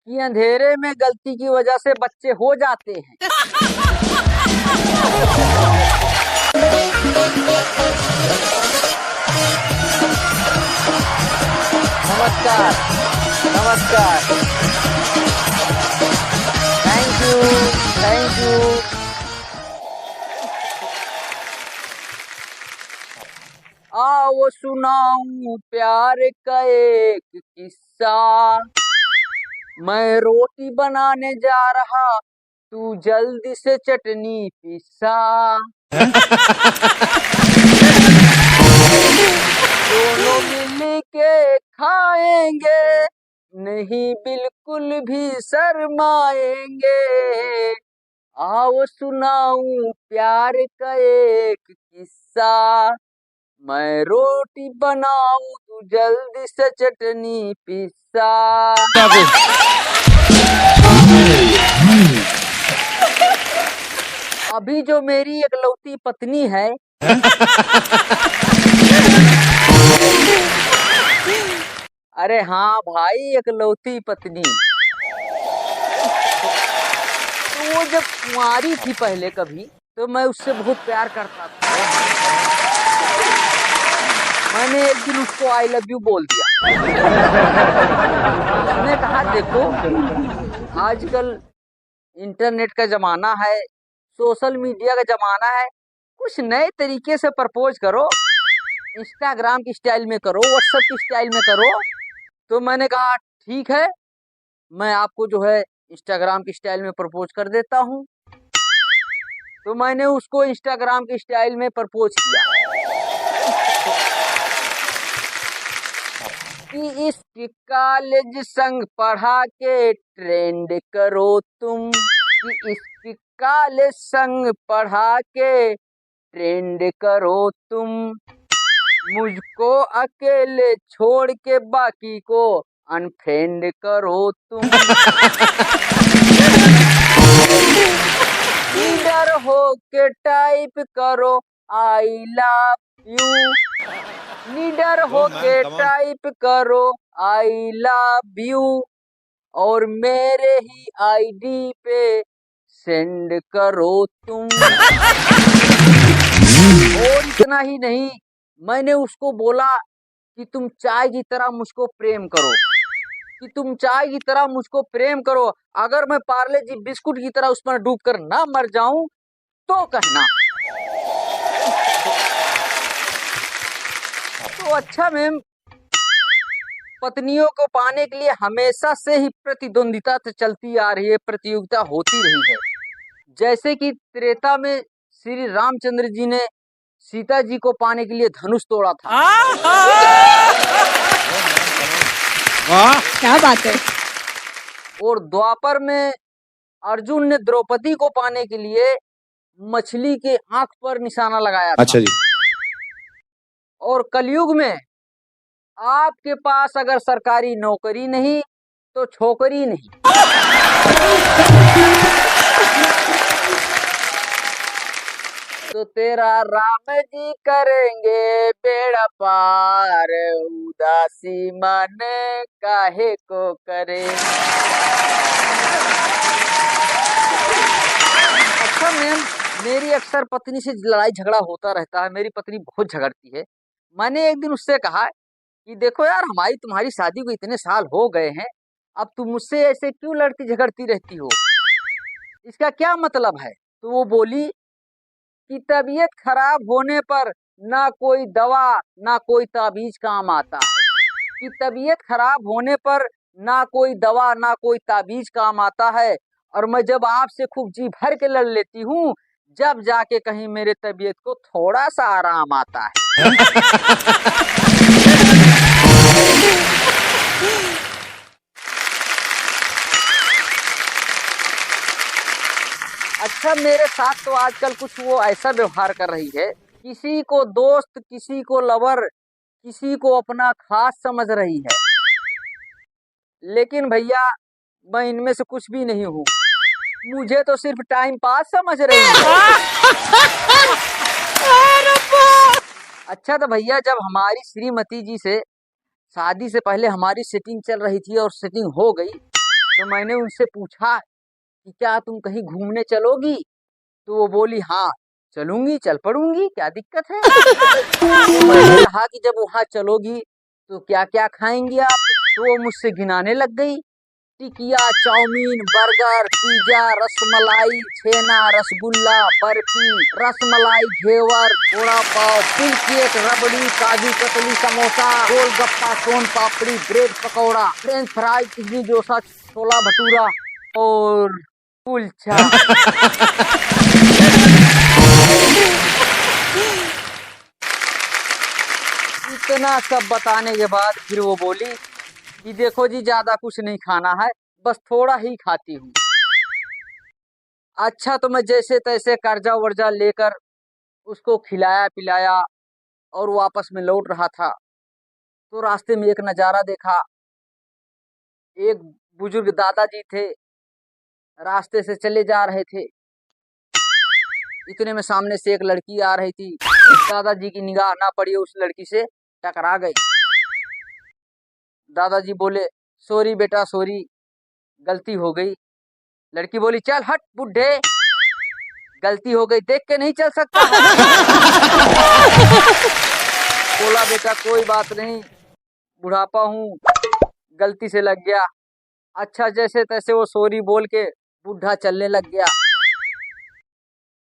कि अंधेरे में गलती की वजह से बच्चे हो जाते हैं। नमस्कार। नमस्कार। Thank you. Thank you. आओ सुनाऊं प्यार का एक किस्सा। मैं रोटी बनाने जा रहा, तू जल्दी से चटनी पिसा। दोनों मिल के खाएंगे, नहीं बिल्कुल भी शर्माएंगे। आओ सुनाऊं प्यार का एक किस्सा। मैं रोटी बनाऊं, तू जल्दी से चटनी पिसा। अभी जो मेरी एकलौती पत्नी है अरे हाँ भाई, एकलौती पत्नी। तो वो जब कुंवारी थी पहले कभी, तो मैं उससे बहुत प्यार करता था। मैंने एक दिन उसको आई लव यू बोल दिया। उसने कहा देखो, आजकल इंटरनेट का जमाना है, सोशल मीडिया का जमाना है, कुछ नए तरीके से प्रपोज करो, इंस्टाग्राम की स्टाइल में करो, व्हाट्सएप की स्टाइल में करो। तो मैंने कहा ठीक है, मैं आपको जो है इंस्टाग्राम की स्टाइल में प्रपोज कर देता हूँ। तो मैंने उसको इंस्टाग्राम की स्टाइल में प्रपोज किया कि इस कॉलेज संग पढ़ा के ट्रेंड करो तुम, कि इस कॉलेज संग पढ़ा के ट्रेंड करो तुम, मुझको अकेले छोड़ के बाकी को अनफ्रेंड करो तुम। लीडर हो के टाइप करो आई लव यू, लीडर हो के टाइप करो आई लव यू, और मेरे ही आईडी पे सेंड करो तुम। और इतना ही नहीं, मैंने उसको बोला कि तुम चाय की तरह मुझको प्रेम करो, कि तुम चाय की तरह मुझको प्रेम करो। अगर मैं पार्ले जी बिस्कुट की तरह उस पर डूबकर ना मर जाऊं तो कहना। तो अच्छा मैम, पत्नियों को पाने के लिए हमेशा से ही प्रतिद्वंदिता तो चलती आ रही है, प्रतियोगिता होती रही है। जैसे कि त्रेता में श्री रामचंद्र जी ने सीता जी को पाने के लिए धनुष तोड़ा था। वाह क्या बात है। और द्वापर में अर्जुन ने द्रौपदी को पाने के लिए मछली के आंख पर निशाना लगाया था। अच्छा जी। और कलयुग में आपके पास अगर सरकारी नौकरी नहीं तो छोकरी नहीं। तो तेरा राम जी करेंगे बेड़ा पार, उदासी मन काहे को करे। अच्छा मैम, मेरी अक्सर पत्नी से लड़ाई झगड़ा होता रहता है। मेरी पत्नी बहुत झगड़ती है। मैंने एक दिन उससे कहा कि देखो यार, हमारी तुम्हारी शादी को इतने साल हो गए हैं, अब तुम मुझसे ऐसे क्यों लड़ती झगड़ती रहती हो, इसका क्या मतलब है। तो वो बोली कि तबीयत खराब होने पर ना कोई दवा ना कोई ताबीज काम आता है, कि तबीयत खराब होने पर ना कोई दवा ना कोई ताबीज काम आता है, और मैं जब आपसे खूब जी भर के लड़ लेती हूँ, जब जाके कहीं मेरे तबीयत को थोड़ा सा आराम आता है। अच्छा, मेरे साथ तो आजकल कुछ वो ऐसा व्यवहार कर रही है, किसी को दोस्त, किसी को लवर, किसी को अपना खास समझ रही है। लेकिन भैया, मैं इनमें से कुछ भी नहीं हूँ, मुझे तो सिर्फ टाइम पास समझ रही है। अच्छा तो भैया, जब हमारी श्रीमती जी से शादी से पहले हमारी सेटिंग चल रही थी और सेटिंग हो गई, तो मैंने उनसे पूछा कि क्या तुम कहीं घूमने चलोगी? तो वो बोली हाँ चलूंगी, चल पड़ूंगी, क्या दिक्कत है। तो मैंने कहा कि जब वहां चलोगी तो क्या क्या खाएंगी आप? तो वो मुझसे गिनाने लग गई, टिकिया, chowmein, burger, pizza, rasmalai, chhena, rasgulla, barfi, rasmalai, ghevar, vada pav, तिल cake, rabri, kaju katli, samosa, golgappa, son papdi, bread pakora, French fry, idli dosa, chhola bhatura और कुलचा। इतना सब बताने के बाद फिर वो बोली कि देखो जी ज्यादा कुछ नहीं खाना है, बस थोड़ा ही खाती हूँ। अच्छा, तो मैं जैसे तैसे कर्जा वर्जा लेकर उसको खिलाया पिलाया और वापस में लौट रहा था, तो रास्ते में एक नजारा देखा। एक बुजुर्ग दादाजी थे, रास्ते से चले जा रहे थे। इतने में सामने से एक लड़की आ रही थी। दादाजी की निगाह ना पड़ी, उस लड़की से टकरा गई। दादाजी बोले सॉरी बेटा सॉरी, गलती हो गई। लड़की बोली चल हट बुड्ढे, गलती हो गई, देख के नहीं चल सकता है। बोला बेटा कोई बात नहीं, बुढ़ापा हूँ, गलती से लग गया। अच्छा, जैसे तैसे वो सॉरी बोल के बुढ़ा चलने लग गया।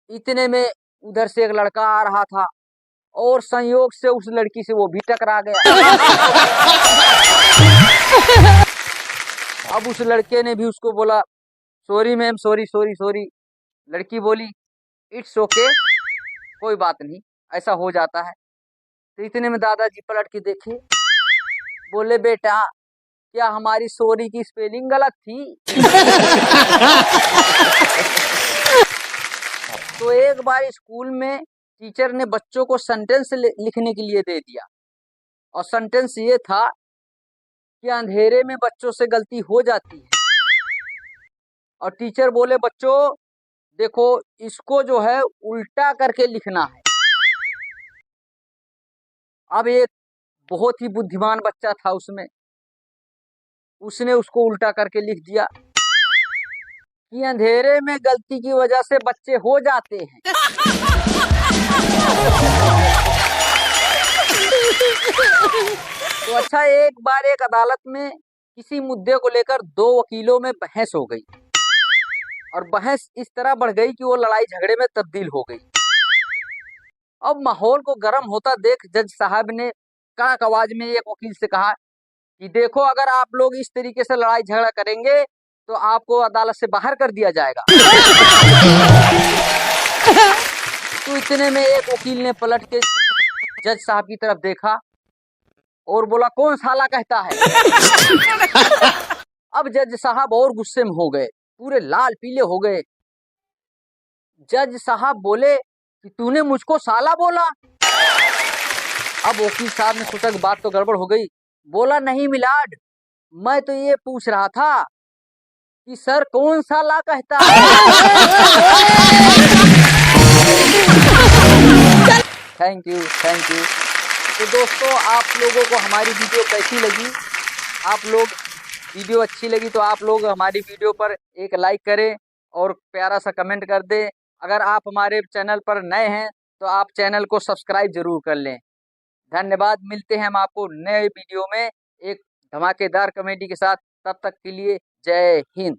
इतने में उधर से एक लड़का आ रहा था और संयोग से उस लड़की से वो भी टकरा गया। अब उस लड़के ने भी उसको बोला sorry ma'am, sorry sorry sorry. लड़की बोली इट्स ओके, कोई बात नहीं, ऐसा हो जाता है। तो इतने में दादाजी पलट के देखे, बोले बेटा क्या हमारी सॉरी की स्पेलिंग गलत थी? तो एक बार स्कूल में टीचर ने बच्चों को सेंटेंस लिखने के लिए दे दिया, और सेंटेंस ये था कि अंधेरे में बच्चों से गलती हो जाती है। और टीचर बोले बच्चों देखो इसको जो है उल्टा करके लिखना है। अब एक बहुत ही बुद्धिमान बच्चा था उसमें, उसने उसको उल्टा करके लिख दिया कि अंधेरे में गलती की वजह से बच्चे हो जाते हैं। तो अच्छा, एक बार एक अदालत में किसी मुद्दे को लेकर दो वकीलों में बहस हो गई, और बहस इस तरह बढ़ गई कि वो लड़ाई झगड़े में तब्दील हो गई। अब माहौल को गर्म होता देख जज साहब ने कड़क आवाज में एक वकील से कहा कि देखो अगर आप लोग इस तरीके से लड़ाई झगड़ा करेंगे तो आपको अदालत से बाहर कर दिया जाएगा। तो इतने में एक वकील ने पलट के जज साहब की तरफ देखा और बोला कौन साला कहता है। अब जज साहब और गुस्से में हो गए, पूरे लाल पीले हो गए। जज साहब बोले कि तूने मुझको साला बोला? अब वकील साहब ने सोचा कि बात तो गड़बड़ हो गई। बोला नहीं मिलाड, मैं तो ये पूछ रहा था कि सर कौन साला कहता है। Thank you thank you. तो दोस्तों आप लोगों को हमारी वीडियो कैसी लगी? आप लोग वीडियो अच्छी लगी तो आप लोग हमारी वीडियो पर एक लाइक करें और प्यारा सा कमेंट कर दें। अगर आप हमारे चैनल पर नए हैं तो आप चैनल को सब्सक्राइब जरूर कर लें। धन्यवाद, मिलते हैं हम आपको नए वीडियो में एक धमाकेदार कॉमेडी के साथ। तब तक के लिए जय हिंद।